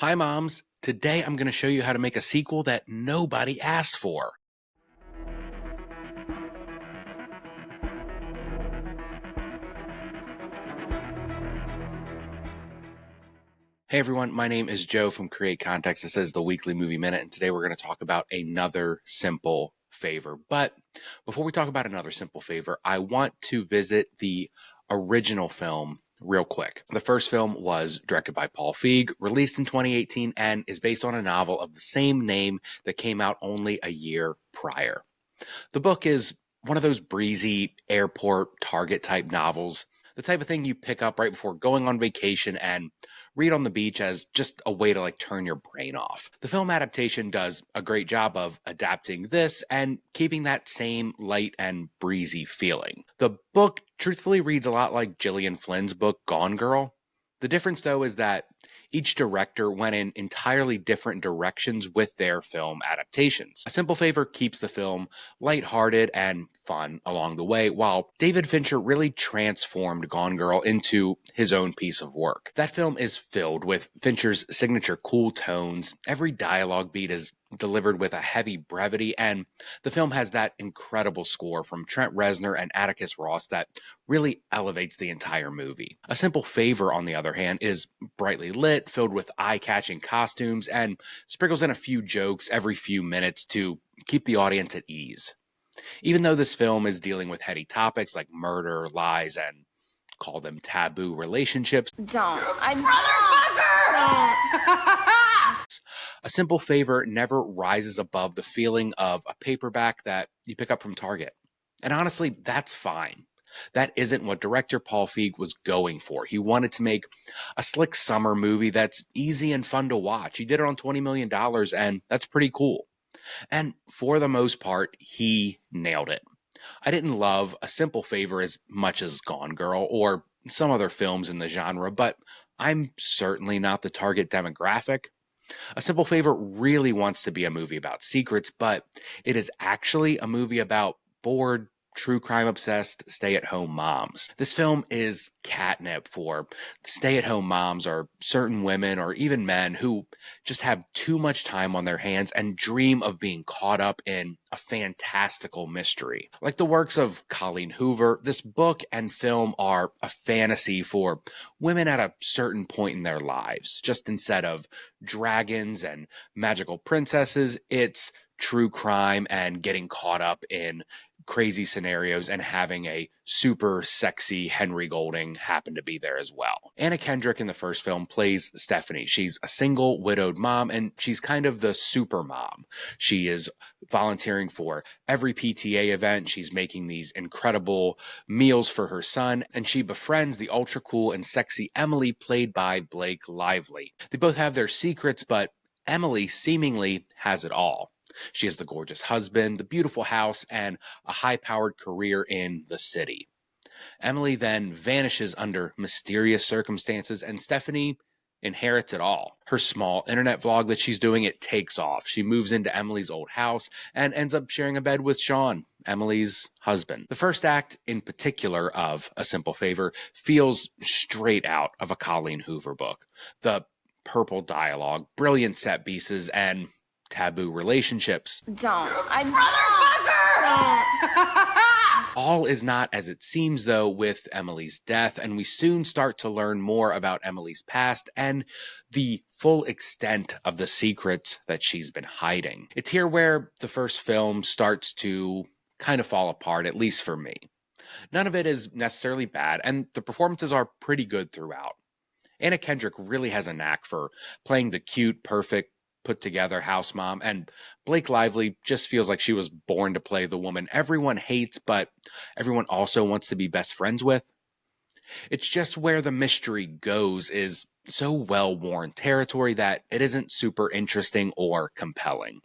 Hi, moms. Today I'm going to show you how to make a sequel that nobody asked for. Hey everyone, my name is Joe from Create Context. This is the Weekly Movie Minute, and today we're going to talk about another simple favor. But before we talk about another simple favor, I want to visit the original film real quick. The first film was directed by Paul Feig, released in 2018, and is based on a novel of the same name that came out only a year prior. The book is one of those breezy airport Target type novels, the type of thing you pick up right before going on vacation and read on the beach as just a way to turn your brain off. The film adaptation does a great job of adapting this and keeping that same light and breezy feeling. The book truthfully reads a lot like Gillian Flynn's book Gone Girl. The difference, though, is that each director went in entirely different directions with their film adaptations. A Simple Favor keeps the film lighthearted and fun along the way, while David Fincher really transformed Gone Girl into his own piece of work. That film is filled with Fincher's signature cool tones. Every dialogue beat is delivered with a heavy brevity, and the film has that incredible score from Trent Reznor and Atticus Ross that really elevates the entire movie. A Simple Favor, on the other hand, is brightly lit, filled with eye-catching costumes, and sprinkles in a few jokes every few minutes to keep the audience at ease. Even though this film is dealing with heady topics like murder, lies, and call them taboo relationships, A Simple Favor never rises above the feeling of a paperback that you pick up from Target. And honestly, that's fine. That isn't what director Paul Feig was going for. He wanted to make a slick summer movie that's easy and fun to watch. He did it on $20 million, and that's pretty cool. And for the most part, he nailed it. I didn't love A Simple Favor as much as Gone Girl or some other films in the genre, but I'm certainly not the target demographic. A Simple Favor really wants to be a movie about secrets, but it is actually a movie about bored, true crime obsessed stay-at-home moms. This film is catnip for stay-at-home moms or certain women or even men who just have too much time on their hands and dream of being caught up in a fantastical mystery. Like the works of Colleen Hoover, this book and film are a fantasy for women at a certain point in their lives. Just instead of dragons and magical princesses, it's true crime and getting caught up in crazy scenarios and having a super sexy Henry Golding happen to be there as well. Anna Kendrick in the first film plays Stephanie. She's a single widowed mom, and she's kind of the super mom. She is volunteering for every PTA event. She's making these incredible meals for her son, and she befriends the ultra cool and sexy Emily, played by Blake Lively. They both have their secrets, but Emily seemingly has it all. She has the gorgeous husband, the beautiful house, and a high-powered career in the city. Emily then vanishes under mysterious circumstances, and Stephanie inherits it all. Her small internet vlog that she's doing, it takes off. She moves into Emily's old house and ends up sharing a bed with Sean, Emily's husband. The first act, in particular, of A Simple Favor feels straight out of a Colleen Hoover book. The purple dialogue, brilliant set pieces, and taboo relationships. All is not as it seems, though, with Emily's death, and we soon start to learn more about Emily's past and the full extent of the secrets that she's been hiding. It's here where the first film starts to kind of fall apart, at least for me. None of it is necessarily bad, and the performances are pretty good throughout. Anna Kendrick really has a knack for playing the cute, perfect, put-together house mom, and Blake Lively just feels like she was born to play the woman everyone hates, but everyone also wants to be best friends with. It's just where the mystery goes is so well-worn territory that it isn't super interesting or compelling.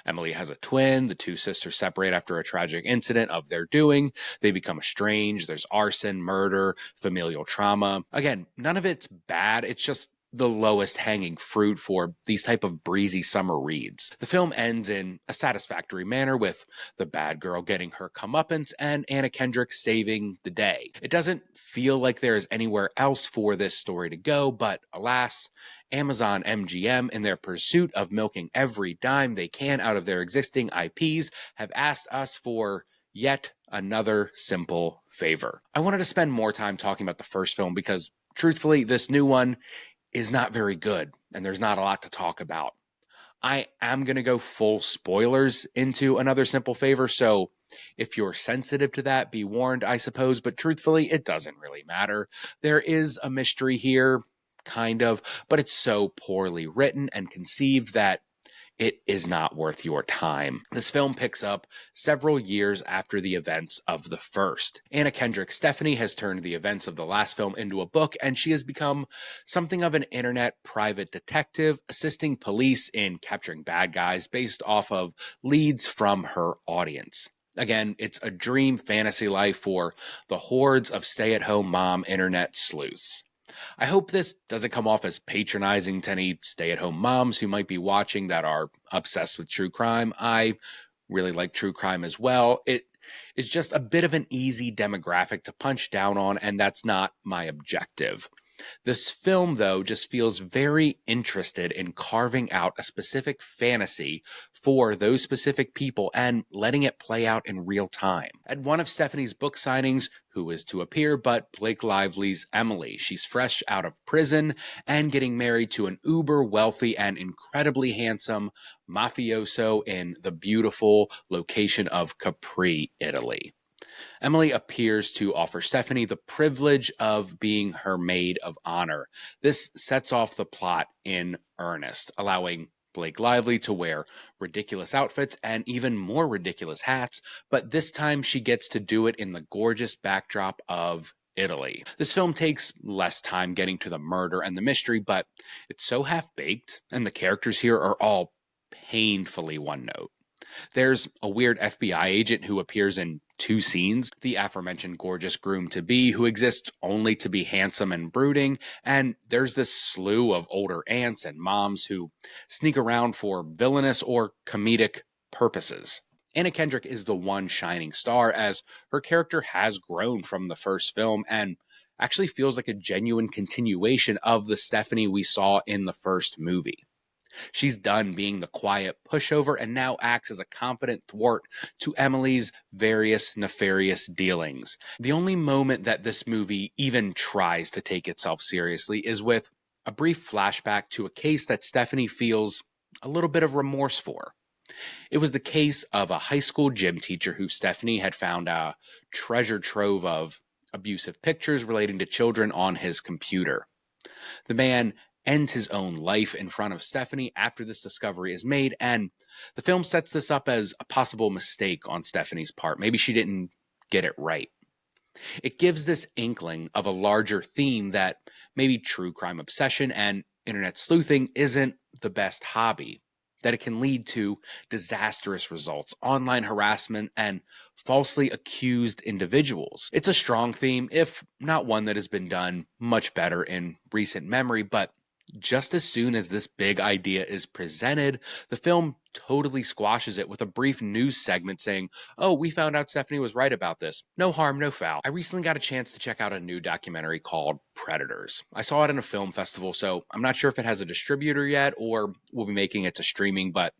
Emily has a twin. The two sisters separate after a tragic incident of their doing. They become estranged. There's arson, murder, familial trauma. Again, none of it's bad. It's just the lowest hanging fruit for these type of breezy summer reads. The film ends in a satisfactory manner with the bad girl getting her comeuppance and Anna Kendrick saving the day. It doesn't feel like there is anywhere else for this story to go, but alas, Amazon MGM, in their pursuit of milking every dime they can out of their existing IPs, have asked us for yet another simple favor. I wanted to spend more time talking about the first film because, truthfully, this new one is not very good, and there's not a lot to talk about. I am going to go full spoilers into Another Simple Favor, so if you're sensitive to that, be warned, I suppose, but truthfully, it doesn't really matter. There is a mystery here, kind of, but it's so poorly written and conceived that it is not worth your time. This film picks up several years after the events of the first. Anna Kendrick Stephanie has turned the events of the last film into a book, and she has become something of an internet private detective, assisting police in capturing bad guys based off of leads from her audience. Again, it's a dream fantasy life for the hordes of stay-at-home mom internet sleuths. I hope this doesn't come off as patronizing to any stay-at-home moms who might be watching that are obsessed with true crime. I really like true crime as well. It is just a bit of an easy demographic to punch down on, and that's not my objective. This film, though, just feels very interested in carving out a specific fantasy for those specific people and letting it play out in real time. At one of Stephanie's book signings, who is to appear but Blake Lively's Emily? She's fresh out of prison and getting married to an uber wealthy and incredibly handsome mafioso in the beautiful location of Capri, Italy. Emily appears to offer Stephanie the privilege of being her maid of honor. This sets off the plot in earnest, allowing Blake Lively to wear ridiculous outfits and even more ridiculous hats, but this time she gets to do it in the gorgeous backdrop of Italy. This film takes less time getting to the murder and the mystery, but it's so half-baked, and the characters here are all painfully one-note. There's a weird FBI agent who appears in 2 scenes, the aforementioned gorgeous groom-to-be who exists only to be handsome and brooding, and there's this slew of older aunts and moms who sneak around for villainous or comedic purposes. Anna Kendrick is the one shining star, as her character has grown from the first film and actually feels like a genuine continuation of the Stephanie we saw in the first movie. She's done being the quiet pushover and now acts as a confident thwart to Emily's various nefarious dealings. The only moment that this movie even tries to take itself seriously is with a brief flashback to a case that Stephanie feels a little bit of remorse for. It was the case of a high school gym teacher who Stephanie had found a treasure trove of abusive pictures relating to children on his computer. The man ends his own life in front of Stephanie after this discovery is made, and the film sets this up as a possible mistake on Stephanie's part. Maybe she didn't get it right. It gives this inkling of a larger theme that maybe true crime obsession and internet sleuthing isn't the best hobby, that it can lead to disastrous results, online harassment, and falsely accused individuals. It's a strong theme, if not one that has been done much better in recent memory, but just as soon as this big idea is presented, the film totally squashes it with a brief news segment saying, "Oh, we found out Stephanie was right about this. No harm, no foul." I recently got a chance to check out a new documentary called Predators. I saw it in a film festival, so I'm not sure if it has a distributor yet or will be making it to streaming, but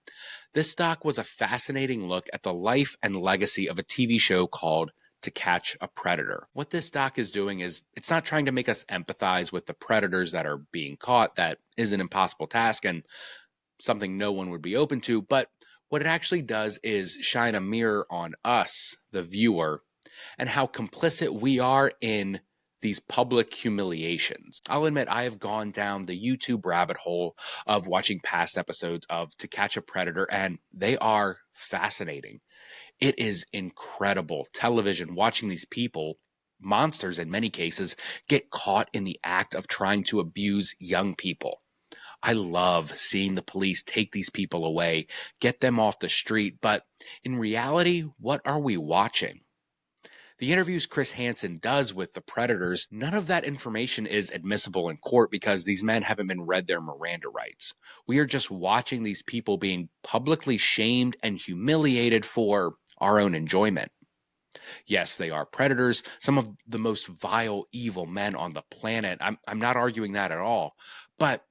this doc was a fascinating look at the life and legacy of a TV show called To Catch a Predator. What this doc is doing is it's not trying to make us empathize with the predators that are being caught. That is an impossible task and something no one would be open to, but what it actually does is shine a mirror on us, the viewer, and how complicit we are in these public humiliations. I'll admit I have gone down the YouTube rabbit hole of watching past episodes of To Catch a Predator, and they are fascinating. It is incredible television watching these people, monsters in many cases, get caught in the act of trying to abuse young people. I love seeing the police take these people away, get them off the street, but in reality, what are we watching? The interviews Chris Hansen does with the Predators, none of that information is admissible in court because these men haven't been read their Miranda rights. We are just watching these people being publicly shamed and humiliated for our own enjoyment. Yes, they are predators, some of the most vile, evil men on the planet. I'm not arguing that at all. But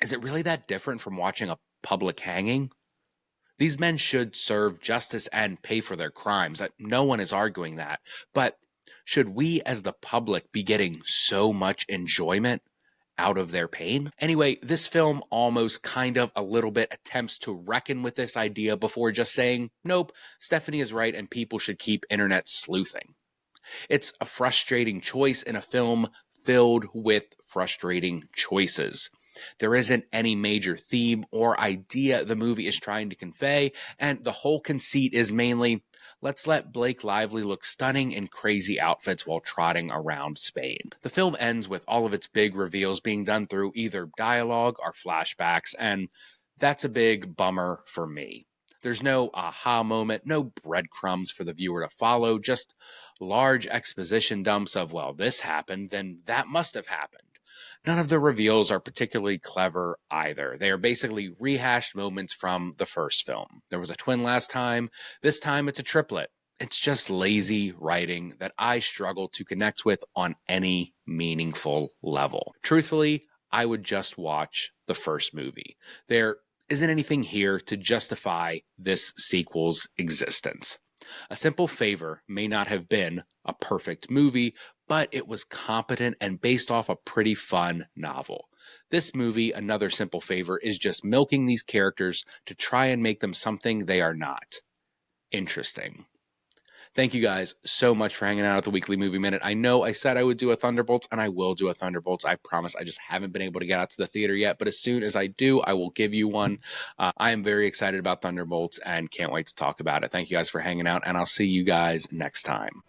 is it really that different from watching a public hanging? These men should serve justice and pay for their crimes. No one is arguing that. But should we as the public be getting so much enjoyment out of their pain? Anyway, this film almost kind of a little bit attempts to reckon with this idea before just saying, nope, Stephanie is right and people should keep internet sleuthing. It's a frustrating choice in a film filled with frustrating choices. There isn't any major theme or idea the movie is trying to convey, and the whole conceit is mainly, let's let Blake Lively look stunning in crazy outfits while trotting around Spain. The film ends with all of its big reveals being done through either dialogue or flashbacks, and that's a big bummer for me. There's no aha moment, no breadcrumbs for the viewer to follow, just large exposition dumps of, well, this happened, then that must have happened. None of the reveals are particularly clever either. They are basically rehashed moments from the first film. There was a twin last time. This time it's a triplet. It's just lazy writing that I struggle to connect with on any meaningful level. Truthfully, I would just watch the first movie. There isn't anything here to justify this sequel's existence. A Simple Favor may not have been a perfect movie, but it was competent and based off a pretty fun novel. This movie, Another Simple Favor, is just milking these characters to try and make them something they are not. Interesting. Thank you guys so much for hanging out at the Weekly Movie Minute. I know I said I would do a Thunderbolts, and I will do a Thunderbolts. I promise. I just haven't been able to get out to the theater yet, but as soon as I do, I will give you one. I am very excited about Thunderbolts and can't wait to talk about it. Thank you guys for hanging out, and I'll see you guys next time.